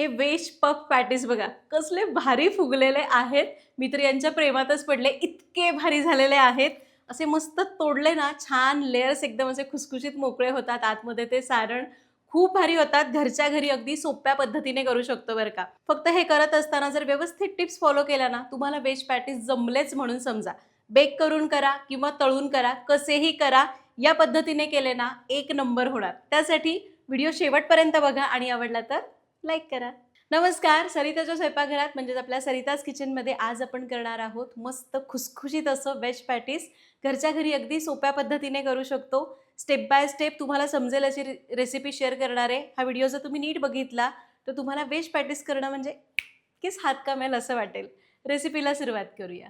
हे veg puff patties बघा कसले भारी फुगलेले आहेत. मी तर यांच्या प्रेमातच पडले, इतके भारी झालेले आहेत. असे मस्त तोडले ना, छान लेयर्स एकदम असे खुसखुशीत मोकळे होतात. आतमध्ये ते सारण खूप भारी होतात. घरच्या घरी अगदी सोप्या पद्धतीने करू शकतो बरं का. फक्त हे करत असताना जर व्यवस्थित टिप्स फॉलो केल्या ना, तुम्हाला व्हेज पॅटीस जमलेच म्हणून समजा. बेक करून करा किंवा तळून करा, कसेही करा, या पद्धतीने केले ना एक नंबर होणार. त्यासाठी व्हिडिओ शेवटपर्यंत बघा आणि आवडला तर लाईक करा. नमस्कार, सरिताच्या स्वयंपाकघरात म्हणजेच आपल्या सरिताज किचनमध्ये आज आपण करणार आहोत मस्त खुसखुशीत असं व्हेज पॅटीस. घरच्या घरी अगदी सोप्या पद्धतीने करू शकतो. स्टेप बाय स्टेप तुम्हाला समजेल अशी रेसिपी शेअर करणार आहे. हा व्हिडिओ जर तुम्ही नीट बघितला तर तुम्हाला व्हेज पॅटीस करणं म्हणजे किस हात कामेल असं वाटेल. रेसिपीला सुरुवात करूया.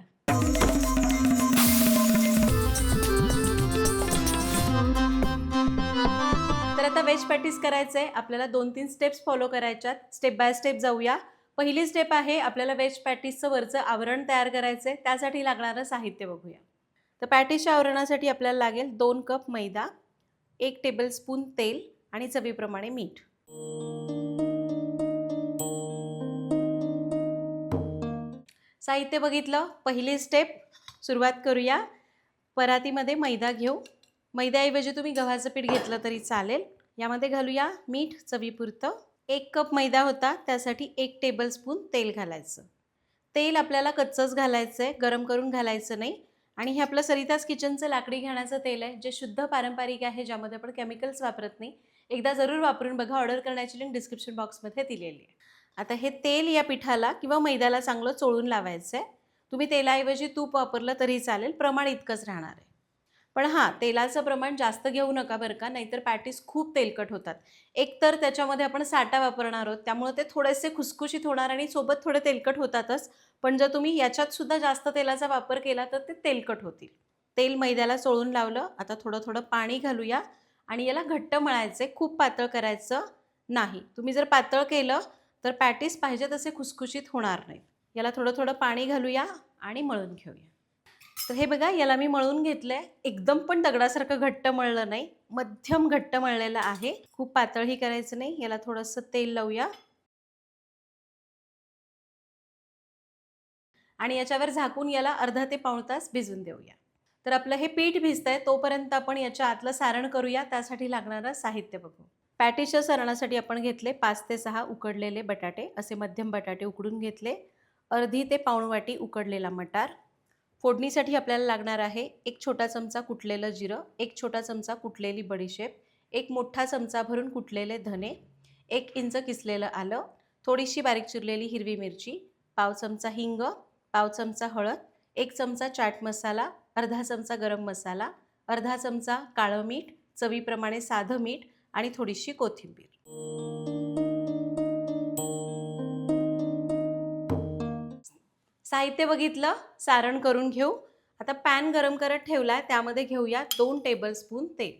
तर आता व्हेज पॅटीस करायचं आहे. आपल्याला 2-3 स्टेप्स फॉलो करायच्यात. स्टेप बाय स्टेप जाऊया. पहिली स्टेप आहे आपल्याला व्हेज पॅटीसचं वरचं आवरण तयार करायचं आहे. त्यासाठी लागणारं साहित्य बघूया. तर पॅटीसच्या आवरणासाठी आपल्याला लागेल 2 कप मैदा, 1 टेबलस्पून तेल आणि चवीप्रमाणे मीठ. साहित्य बघितलं. पहिली स्टेप सुरुवात करूया. परातीमध्ये मैदा घेऊ. मैद्याऐवजी तुम्ही गव्हाचं पीठ घेतलं तरी चालेल. यामध्ये घालूया मीठ चवीपुरतं. 1 कप मैदा होता, त्यासाठी 1 टेबलस्पून तेल घालायचं. तेल आपल्याला कच्चंच घालायचं आहे, गरम करून घालायचं नाही. आणि हे आपलं सरिताज किचनचं लाकडी घाण्याचं तेल आहे, जे शुद्ध पारंपरिक आहे, ज्यामध्ये आपण केमिकल्स वापरत नाही. एकदा जरूर वापरून बघा. ऑर्डर करण्याची लिंक डिस्क्रिप्शन बॉक्समध्ये दिलेली आहे. आता हे तेल या पिठाला किंवा मैद्याला चांगलं चोळून लावायचं आहे. तुम्ही तेलाऐवजी तूप वापरलं तरी चालेल, प्रमाण इतकंच राहणार आहे. पण हां, तेलाचं प्रमाण जास्त घेऊ नका बरं का, नाहीतर पॅटीस खूप तेलकट होतात. एकतर त्याच्यामध्ये आपण साटा वापरणार आहोत, त्यामुळे ते थोडेसे खुसखुशीत होणार आणि सोबत थोडे तेलकट होतातच. पण जर तुम्ही याच्यात सुद्धा जास्त तेलाचा वापर केला तर ते तेलकट होतील. तेल मैद्याला चोळून लावलं. आता थोडं थोडं पाणी घालूया आणि याला घट्ट मळायचं आहे, खूप पातळ करायचं नाही. तुम्ही जर पातळ केलं तर पॅटीस पाहिजे तसे खुसखुशीत होणार नाहीत. याला थोडं थोडं पाणी घालूया आणि मळून घेऊया. तर हे बघा, याला मी मळून घेतलंय. एकदम पण दगडासारखं घट्ट मळलं नाही, मध्यम घट्ट मळलेलं आहे. खूप पातळही करायचं नाही. याला थोडंसं तेल लावूया आणि याच्यावर झाकून याला अर्धा ते पाऊण तास भिजून देऊया. तर आपलं हे पीठ भिजतंय तोपर्यंत आपण याच्या आतलं सारण करूया. त्यासाठी लागणारं साहित्य बघू. पॅटीसच्या सारणासाठी आपण घेतले 5 ते 6 उकडलेले बटाटे. असे मध्यम बटाटे उकडून घेतले. अर्धी ते पाऊण वाटी उकडलेला मटार. फोडणीसाठी आपल्याला लागणार आहे 1 छोटा चमचा कुटलेलं जिरं, 1 छोटा चमचा कुटलेली बडीशेप, 1 मोठा चमचा भरून कुटलेले धने, 1 इंच किसलेलं आलं, थोडीशी बारीक चिरलेली हिरवी मिरची, पाव चमचा हिंग, पाव चमचा हळद, 1 चमचा चाट मसाला, अर्धा चमचा गरम मसाला, अर्धा चमचा काळं मीठ, चवीप्रमाणे साधं मीठ आणि थोडीशी कोथिंबीर. साहित्य बघितलं. सारण करून घेऊ. आता पॅन गरम करत ठेवलाय, त्यामध्ये घेऊया 2 टेबलस्पून तेल.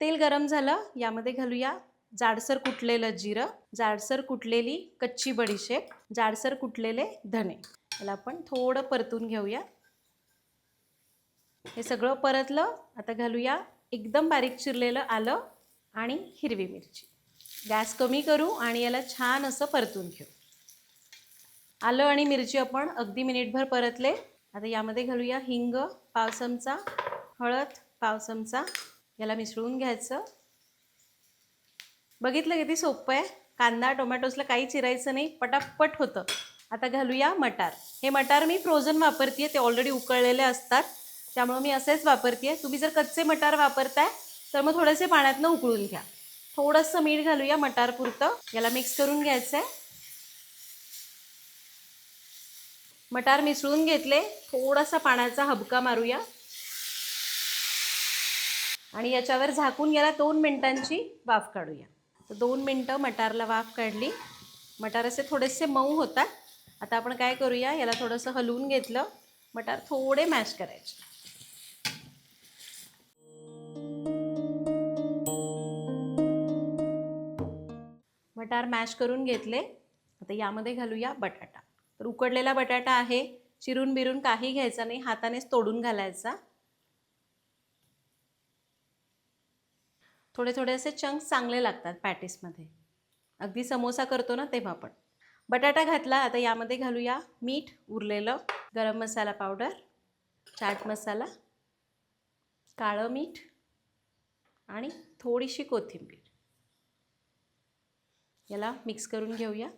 तेल गरम झालं. यामध्ये घालूया जाडसर कुटलेलं जिरं, जाडसर कुटलेली कच्ची बडीशेप, जाडसर कुटलेले धने. याला आपण थोडं परतून घेऊया. हे सगळं परतलं. आता घालूया एकदम बारीक चिरलेलं आलं आणि हिरवी मिरची. गॅस कमी करू आणि याला छान असं परतून घेऊ. आलं आणि मिरची आपण अगदी मिनिटभर परतले. आता यामध्ये घालूया हिंग पाव चमचा, हळद पाव चमचा. याला मिसळून घ्यायचं. बघितलं किती सोपं आहे. कांदा टोमॅटोसला काही चिरायचं नाही, पटापट होतं. आता घालूया मटार. हे मटार मी फ्रोझन वापरते, ते ऑलरेडी उकळलेले असतात, त्यामुळे मी असेच वापरते. तुम्ही जर कच्चे मटार वापरताय तर मग थोडेसे पाण्यातनं उकळून घ्या. थोडंसं मीठ घालूया मटारपुरतं. याला मिक्स करून घ्यायचं आहे. मटार मिसळून घेतले. थोडासा पाण्याचा हबका मारूया आणि याच्यावर झाकून याला 2 मिनिटांची वाफ काढूया. तर 2 मिनटं मटारला वाफ काढली. मटार असे थोडेसे मऊ होतात. आता आपण काय करूया, याला थोडंसं हलवून घेतलं. मटार थोडे मॅश करायचे. मटार मॅश करून घेतले. आता यामध्ये घालूया बटाटा. तर उकडलेला बटाटा आहे, चिरून बिरून काही घ्यायचा नाही, हातानेच तोडून घालायचा. थोडे थोडे असे चंक्स चांगले लागतात पॅटीसमध्ये. अगदी समोसा करतो ना तेव्हा पण. बटाटा घातला. आता यामध्ये घालूया मीठ उरलेलं, गरम मसाला पावडर, चाट मसाला, काळं मीठ आणि थोडीशी कोथिंबीर. याला मिक्स करून घेऊया.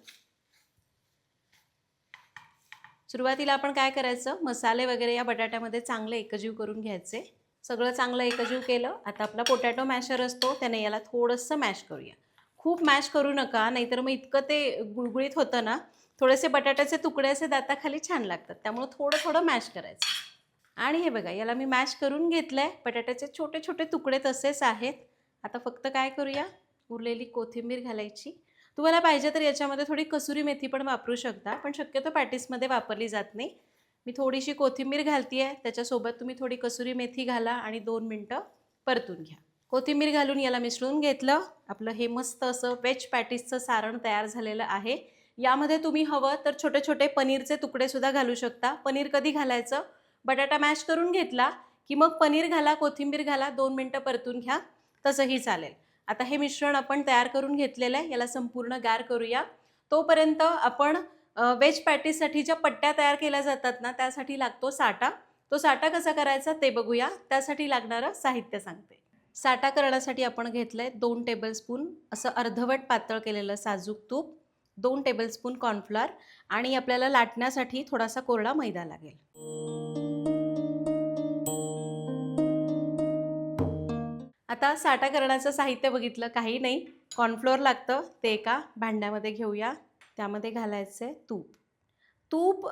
सुरुवातीला आपण काय करायचं, मसाले वगैरे या बटाट्यामध्ये चांगले एकजीव करून घ्यायचे. सगळं चांगलं एकजीव केलं. आता आपला पोटॅटो मॅशर असतो त्याने याला थोडंसं मॅश करूया. खूप मॅश करू नका, नाहीतर मग इतकं ते गुळगुळीत होतं ना, थोडेसे बटाट्याचे तुकडे असे दाताखाली छान लागतात. त्यामुळे थोडं थोडं मॅश करायचं. आणि हे बघा, याला मी मॅश करून घेतलं आहे. बटाट्याचे छोटे छोटे तुकडे तसेच आहेत. आता फक्त काय करूया, उरलेली कोथिंबीर घालायची. तुम्हाला पाहिजे तर याच्यामध्ये थोडी कसुरी मेथी पण वापरू शकता, पण शक्यतो पॅटीसमध्ये वापरली जात नाही. मी थोडीशी कोथिंबीर घालते आहे, त्याच्यासोबत तुम्ही थोडी कसुरी मेथी घाला आणि 2 मिनटं परतून घ्या. कोथिंबीर घालून याला मिसळून घेतलं. आपलं हे मस्त असं व्हेज पॅटीसचं सारण तयार झालेलं आहे. यामध्ये तुम्ही हवं तर छोटे छोटे पनीरचे तुकडेसुद्धा घालू शकता. पनीर कधी घालायचं, बटाटा मॅश करून घेतला की मग पनीर घाला, कोथिंबीर घाला, 2 मिनटं परतून घ्या, तसंही चालेल. आता हे मिश्रण आपण तयार करून घेतलेलं आहे. याला संपूर्ण गार करूया. तोपर्यंत आपण व्हेज पॅटीससाठी ज्या पट्ट्या तयार केल्या जातात ना, त्यासाठी लागतो साटा. तो साटा कसा करायचा ते बघूया. त्यासाठी लागणारं साहित्य सांगते. साटा करण्यासाठी आपण घेतलं आहे 2 टेबलस्पून असं अर्धवट पातळ केलेलं साजूक तूप, 2 टेबलस्पून कॉर्नफ्लॉर आणि आपल्याला लाटण्यासाठी थोडासा कोरडा मैदा लागेल. आता साटा करण्याचं साहित्य बघितलं, काही नाही. कॉर्नफ्लोअर लागतं, ते एका भांड्यामध्ये घेऊया. त्यामध्ये घालायचं आहे तूप. तूप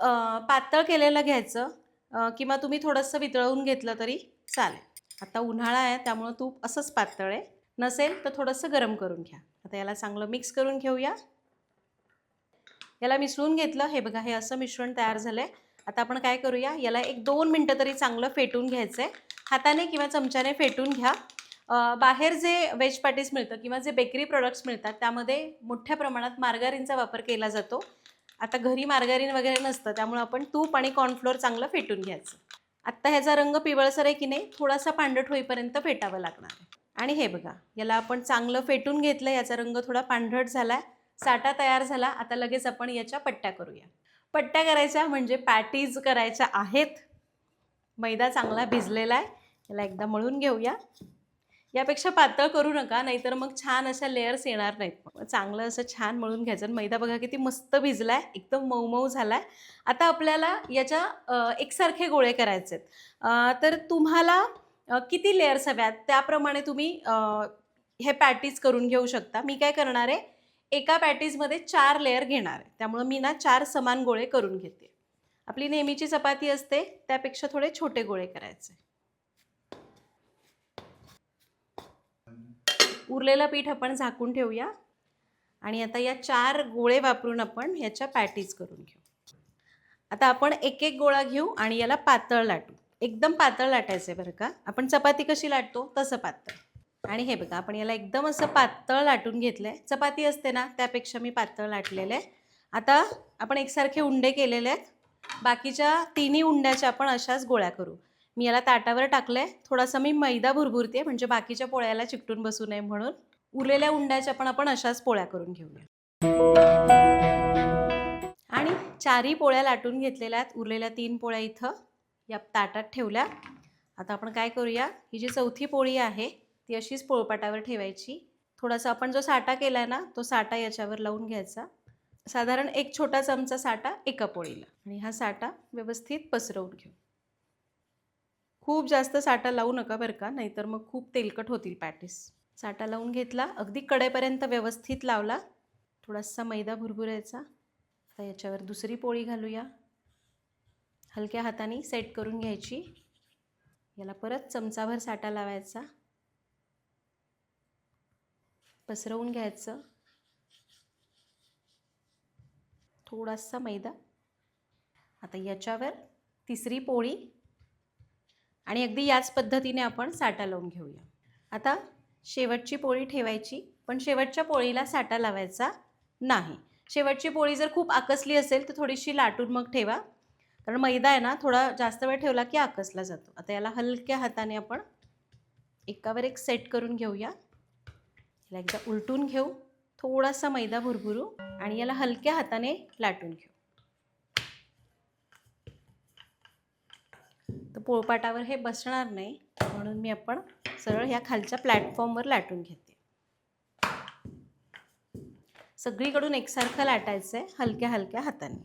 पातळ केलेलं घ्यायचं किंवा तुम्ही थोडंसं वितळवून घेतलं तरी चालेल. आता उन्हाळा आहे त्यामुळं तूप असंच पातळ आहे. नसेल तर थोडंसं गरम करून घ्या. आता याला चांगलं मिक्स करून घेऊया. याला मिसळून घेतलं. हे बघा, हे असं मिश्रण तयार झालं आहे. आता आपण काय करूया, याला 1-2 मिनटं तरी चांगलं फेटून घ्यायचं आहे. हाताने किंवा चमच्याने फेटून घ्या. बाहेर जे व्हेज पॅटीस मिळतं किंवा जे बेकरी प्रोडक्ट्स मिळतात त्यामध्ये मोठ्या प्रमाणात मार्गारीनचा वापर केला जातो. आता घरी मार्गारीन वगैरे नसतं, त्यामुळे आपण तूप आणि कॉर्नफ्लोअर चांगलं फेटून घ्यायचं. आत्ता ह्याचा रंग पिवळसर आहे की नाही, थोडासा पांढरट होईपर्यंत फेटावं लागणार आहे. आणि हे बघा, याला आपण चांगलं फेटून घेतलं. याचा रंग थोडा पांढरट झाला आहे. साटा तयार झाला. आता लगेच आपण याच्या पट्ट्या करूया. पट्ट्या करायच्या म्हणजे पॅटीज करायच्या आहेत. मैदा चांगला भिजलेला आहे. याला एकदा मळून घेऊया. यापेक्षा पातळ करू नका, नाहीतर मग छान अशा लेयर्स येणार नाहीत. चांगलं असं छान मळून घ्यायचं. मैदा बघा किती मस्त भिजलाय, एकदम मऊ मऊ झालाय. आता आपल्याला याच्या एकसारखे गोळे करायचे आहेत. तर तुम्हाला किती लेयर्स हव्यात त्याप्रमाणे तुम्ही हे पॅटीज करून घेऊ शकता. मी काय करणार आहे, एका पॅटीजमध्ये 4 लेयर घेणार आहे. त्यामुळं मी ना 4 समान गोळे करून घेते. आपली नेहमीची चपाती असते त्यापेक्षा थोडे छोटे गोळे करायचे. उरलेलं पीठ आपण झाकून ठेवूया आणि आता या 4 गोळे वापरून आपण ह्याच्या पॅटीज करून घेऊ. आता आपण एक एक गोळा घेऊ आणि याला पातळ लाटू. एकदम पातळ लाटायचं आहे बरं का. आपण चपाती कशी लाटतो तसं पातळ. आणि हे बघा, आपण याला एकदम असं पातळ लाटून घेतलं आहे. चपाती असते ना त्यापेक्षा मी पातळ लाटलेलं आहे. आता आपण एकसारखे उंडे केलेले आहेत. बाकीच्या 3ही उंड्याच्या आपण अशाच गोळ्या करू. मी याला ताटावर टाकलं आहे. थोडासा मी मैदा भुरभुरते म्हणजे बाकीच्या पोळ्याला चिकटून बसू नये म्हणून. उरलेल्या उंड्याच्या पण आपण अशाच पोळ्या करून घेऊया. आणि 4ही पोळ्या लाटून घेतलेल्या आहेत. उरलेल्या 3 पोळ्या इथं या ताटात ठेवल्या. आता आपण काय करूया, ही जी 4थी पोळी आहे ती अशीच पोळपाटावर ठेवायची. थोडासा आपण जो साटा केला आहे ना, तो साटा याच्यावर लावून घ्यायचा. साधारण 1 छोटा चमचा साटा एका पोळीला. आणि हा साटा व्यवस्थित पसरवून घेऊ. खूप जास्त साटा लावू नका बरं का, नाहीतर मग खूप तेलकट होतील पॅटीस. साटा लावून घेतला, अगदी कडेपर्यंत व्यवस्थित लावला. थोडासा मैदा भुरभुरायचा. आता याच्यावर दुसरी पोळी घालूया. हलक्या हाताने सेट करून घ्यायची. याला परत चमचाभर साटा लावायचा. पसरवून घ्यायचं. थोडासा मैदा. आता याच्यावर तिसरी पोळी आणि अगदी याच पद्धतीने आपण साटा लावून घेऊया. आता शेवटची पोळी ठेवायची, पण शेवटच्या पोळीला साटा लावायचा नाही. शेवटची पोळी जर खूप आकसली असेल तर थोडीशी लाटून मग ठेवा, कारण मैदा आहे ना थोडा जास्त वेळ ठेवला की आकसला जातो. आता याला हलक्या हाताने आपण एकावर एक सेट करून घेऊया. याला एकदा उलटून घेऊ. थोडासा मैदा भुरभुरू आणि याला हलक्या हाताने लाटून घेऊ. तर पोळपाटावर हे बसणार नाही म्हणून मी आपण सरळ ह्या खालच्या प्लॅटफॉर्मवर लाटून घेते. सगळीकडून एकसारखं लाटायचं आहे हलक्या हलक्या हाताने.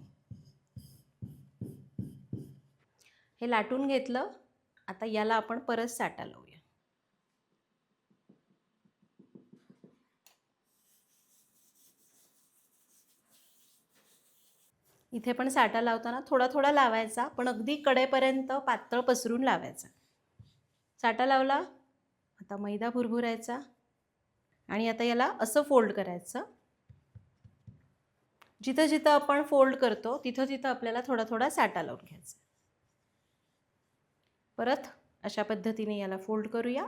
हे लाटून घेतलं. आता याला आपण परत साटा लावूया. इथे पण साटा लावताना थोडा थोडा लावायचा, पण अगदी कडेपर्यंत पातळ पसरून लावायचा. साटा लावला. आता मैदा भुरभुरायचा आणि आता याला असं फोल्ड करायचं. जिथं जिथं आपण फोल्ड करतो तिथं तिथं आपल्याला थोडा थोडा साटा लावून घ्यायचा. परत अशा पद्धतीने याला फोल्ड करूया.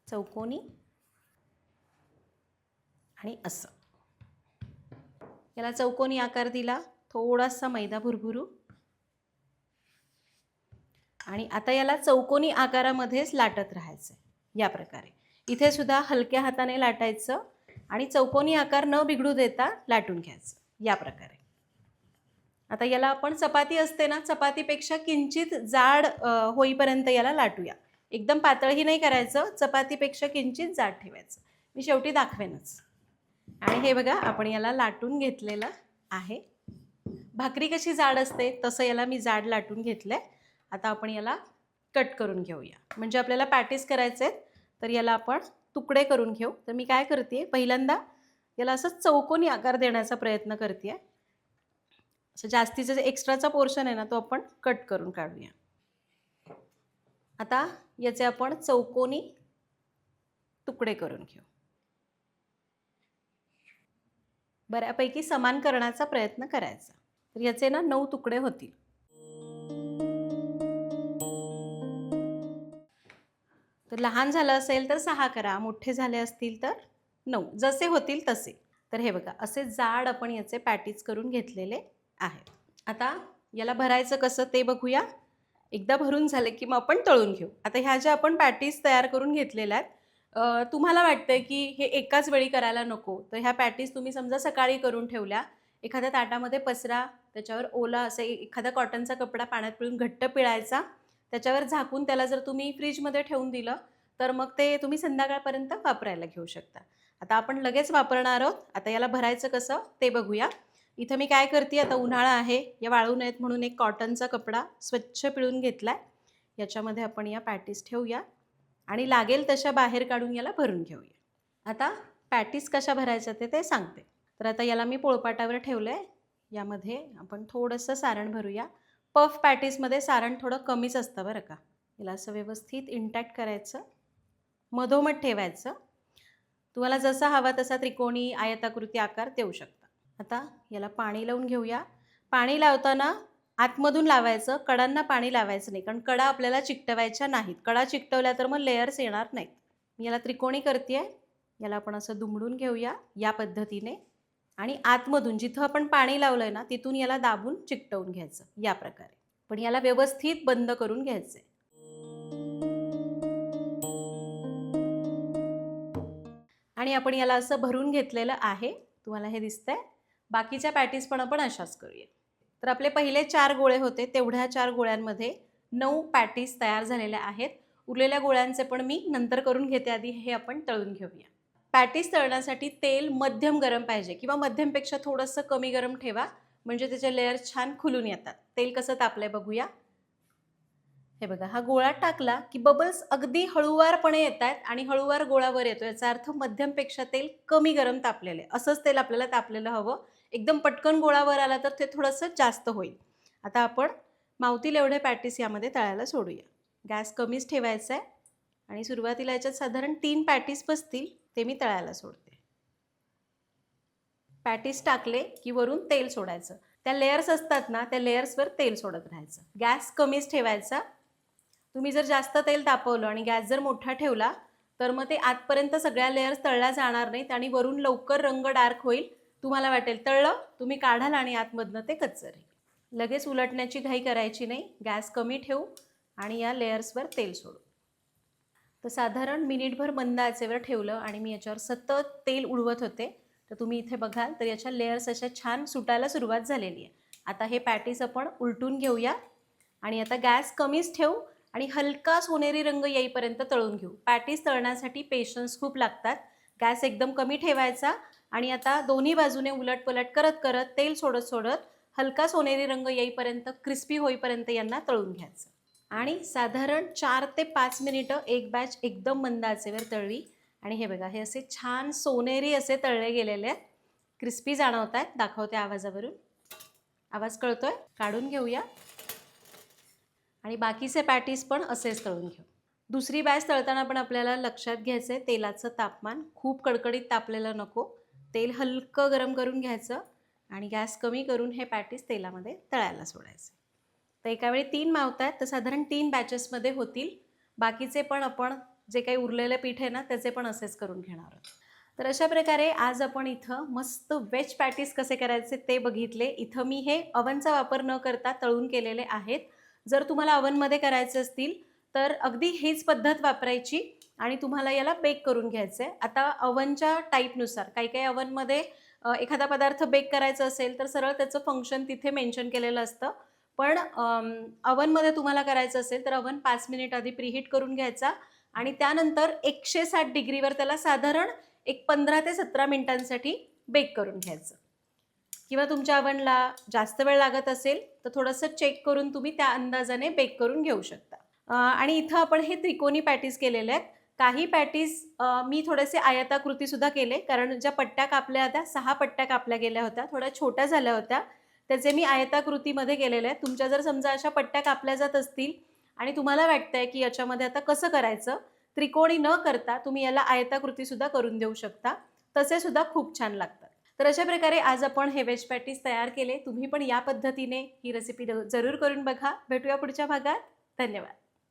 चौकोनी आणि असं याला चौकोनी आकार दिला. थोडासा मैदा भुरभुरू आणि आता याला चौकोनी आकारामध्येच लाटत राहायचं या प्रकारे. इथे सुद्धा हलक्या हाताने लाटायचं आणि चौकोनी आकार न बिघडू देता लाटून घ्यायचं या प्रकारे. आता याला आपण चपाती असते ना, चपातीपेक्षा किंचित जाड होईपर्यंत याला लाटूया. एकदम पातळही नाही करायचं, चपातीपेक्षा किंचित जाड ठेवायचं. मी शेवटी दाखवेनच. आणि हे बघा आपण याला लाटून घेतलेलं आहे. भाकरी कशी जाड असते तसं याला मी जाड लाटून घेतलंय. आता आपण याला कट करून घेऊया. म्हणजे आपल्याला पॅटीस करायचे आहेत तर याला आपण तुकडे करून घेऊ. तर मी काय करते, पहिल्यांदा याला असं चौकोनी आकार देण्याचा प्रयत्न करते. असं जास्तीचा जे एक्स्ट्राचा पोर्शन आहे ना तो आपण कट करून काढूया. आता याचे आपण चौकोनी तुकडे करून घेऊ. बऱ्यापैकी समान करण्याचा प्रयत्न करायचा. तर याचे ना 9 तुकडे होतील. तर लहान झालं असेल तर 6 करा, मोठे झाले असतील तर 9, जसे होतील तसे. तर हे बघा असे जाड आपण याचे पॅटीज करून घेतलेले आहेत. आता याला भरायचं कसं ते बघूया. एकदा भरून झाले की मग आपण तळून घेऊ. आता ह्या ज्या आपण पॅटीज तयार करून घेतलेल्या आहेत, तुम्हाला वाटतंय की हे एकाच वेळी करायला नको, तर ह्या पॅटीज तुम्ही समजा सकाळी करून ठेवल्या, एखाद्या ताटामध्ये पसरा, त्याच्यावर ओला असे एखादा कॉटनचा कपडा पाण्यात पिळून घट्ट पिळायचा, त्याच्यावर झाकून त्याला जर तुम्ही फ्रीजमध्ये ठेवून दिलं तर मग ते तुम्ही संध्याकाळपर्यंत वापरायला घेऊ शकता. आता आपण लगेच वापरणार आहोत. आता याला भरायचं कसं ते बघूया. इथं मी काय करते, आता उन्हाळा आहे, या वाळू नयेत म्हणून एक कॉटनचा कपडा स्वच्छ पिळून घेतला आहे. याच्यामध्ये आपण या पॅटीस ठेवूया आणि लागेल तशा बाहेर काढून याला भरून घेऊया. आता पॅटीस कशा भरायच्या ते सांगते. तर आता याला मी पोळपाटावर ठेवलं आहे. यामध्ये आपण थोडंसं सारण भरूया. पफ पॅटीसमध्ये सारण थोडं कमीच असतं बरं का. याला असं व्यवस्थित इंटॅक्ट करायचं, मधोमध ठेवायचं. तुम्हाला जसा हवा तसा त्रिकोणी आयताकृती आकार देऊ शकता. आता याला पाणी लावून घेऊया. पाणी लावताना आतमधून लावायचं, कडांना पाणी लावायचं नाही, कारण कडा आपल्याला चिकटवायच्या नाहीत. कडा चिकटवल्या तर मग लेयर्स येणार नाहीत. मी याला त्रिकोणी करते. याला आपण असं दुमडून घेऊया या पद्धतीने आणि आतमधून जिथं आपण पाणी लावलं आहे ना तिथून याला दाबून चिकटवून घ्यायचं या प्रकारे. पण याला व्यवस्थित बंद करून घ्यायचं. आणि आपण याला असं भरून घेतलेलं आहे, तुम्हाला हे दिसतंय. बाकीच्या पॅटीज पण आपण अशाच करूया. तर आपले पहिले 4 गोळे होते, तेवढ्या 4 गोळ्यांमध्ये 9 पॅटीज तयार झालेल्या आहेत. उरलेल्या गोळ्यांचे पण मी नंतर करून घेते, आधी हे आपण तळून घेऊया. पॅटीज तळण्यासाठी तेल मध्यम गरम पाहिजे किंवा मध्यमपेक्षा थोडंसं कमी गरम ठेवा, म्हणजे त्याचे लेयर्स छान खुलून येतात. तेल कसं तापलंय बघूया. हे बघा, हा गोळा टाकला की बबल्स अगदी हळूवारपणे येत आहेत आणि हळूवार गोळावर येतो. याचा अर्थ मध्यमपेक्षा तेल कमी गरम तापलेलं आहे. असंच तेल आपल्याला तापलेलं हवं. एकदम पटकन गोळावर आला तर ते थोडंसं जास्त होईल. आता आपण मावतील एवढे पॅटीस यामध्ये तळायला सोडूया. गॅस कमीच ठेवायचा आहे आणि सुरुवातीला याच्यात साधारण 3 पॅटीस बसतील, ते मी तळायला सोडते. पॅटीस टाकले की वरून तेल सोडायचं. त्या लेयर्स असतात ना, त्या लेयर्सवर तेल सोडत राहायचं. गॅस कमीच ठेवायचा. तुम्ही जर जास्त तेल तापवलं आणि गॅस जर मोठा ठेवला तर मग ते आतपर्यंत सगळ्या लेयर्स तळल्या जाणार नाहीत आणि वरून लवकर रंग डार्क होईल. तुम्हाला वाटेल तळलं, तुम्ही काढाल आणि आतमधनं ते कच्चं राहील. लगेच उलटण्याची घाई करायची नाही. गॅस कमी ठेवू आणि या लेयर्सवर तेल सोडू. तर साधारण मिनिटभर मंद आचेवर ठेवलं आणि मी याच्यावर सतत तेल उडवत होते. तर तुम्ही इथे बघाल तर याच्या लेयर्स अशा छान सुटायला सुरुवात झालेली आहे. आता हे पॅटीस आपण उलटून घेऊया आणि आता गॅस कमीच ठेवू आणि हलका सोनेरी रंग येईपर्यंत तळून घेऊ. पॅटीस तळण्यासाठी पेशन्स खूप लागतात. गॅस एकदम कमी ठेवायचा आणि आता दोन्ही बाजूने उलटपलट करत करत तेल सोडत सोडत हलका सोनेरी रंग येईपर्यंत क्रिस्पी होईपर्यंत यांना तळून घ्यायचं. आणि साधारण 4 ते 5 मिनिटं एक बॅच एकदम मंद आचेवर तळली आणि हे बघा हे असे छान सोनेरी असे तळले गेलेले आहेत. क्रिस्पी जाणवत आहेत. दाखवते आवाजावरून. आवाज कळतोय? काढून घेऊया आणि बाकीचे पॅटीस पण असेच तळून घेऊ. दुसरी बॅच तळताना पण आपल्याला लक्षात घ्यायचं आहे तेलाचं तापमान. खूप कडकडीत तापलेलं नको. तेल हलकं गरम करून घ्यायचं आणि गॅस कमी करून हे पॅटीस तेलामध्ये तळायला सोडायचे. तर एका वेळी 3 मावत आहेत तर साधारण 3 बॅचेसमध्ये होतील. बाकीचे पण आपण जे काही उरलेलं पीठ आहे ना त्याचे पण असेच करून घेणार आहोत. तर अशा प्रकारे आज आपण इथं मस्त व्हेज पॅटीस कसे करायचे ते बघितले. इथं मी हे अवनचा वापर न करता तळून केलेले आहेत. जर तुम्हाला अवनमध्ये करायचे असतील तर अगदी हीच पद्धत वापरायची आणि तुम्हाला याला बेक करून घ्यायचं आहे. आता अवनच्या टाईपनुसार काही अवनमध्ये एखादा पदार्थ बेक करायचा असेल तर सरळ त्याचं फंक्शन तिथे मेन्शन केलेलं असतं. पण अवनमध्ये तुम्हाला करायचं असेल तर अवन 5 मिनिट आधी प्रीहीट करून घ्यायचा आणि त्यानंतर 160 डिग्रीवर त्याला साधारण एक 15 ते 17 मिनिटांसाठी बेक करून घ्यायचं. किंवा तुमच्या अवनला जास्त वेळ लागत असेल तर थोडंसं चेक करून तुम्ही त्या अंदाजाने बेक करून घेऊ शकता. आणि इथं आपण हे त्रिकोणी पॅटीस केलेले आहेत. काही पॅटीस मी थोडेसे आयताकृतीसुद्धा केले कारण ज्या पट्ट्या कापल्या होत्या 6 पट्ट्या कापल्या गेल्या होत्या, थोड्या छोट्या झाल्या होत्या. त्याचे मी आयताकृतीमध्ये केलेले आहेत. तुमच्या जर समजा अशा पट्ट्या कापल्या जात असतील आणि तुम्हाला वाटतंय की याच्यामध्ये आता कसं करायचं, त्रिकोणी न करता तुम्ही याला आयताकृतीसुद्धा करून देऊ शकता. तसे सुद्धा खूप छान लागतात. तर अशा प्रकारे आज आपण हे व्हेज पॅटीस तयार केले. तुम्ही पण या पद्धतीने ही रेसिपी जरूर करून बघा. भेटूया पुढच्या भागात. धन्यवाद.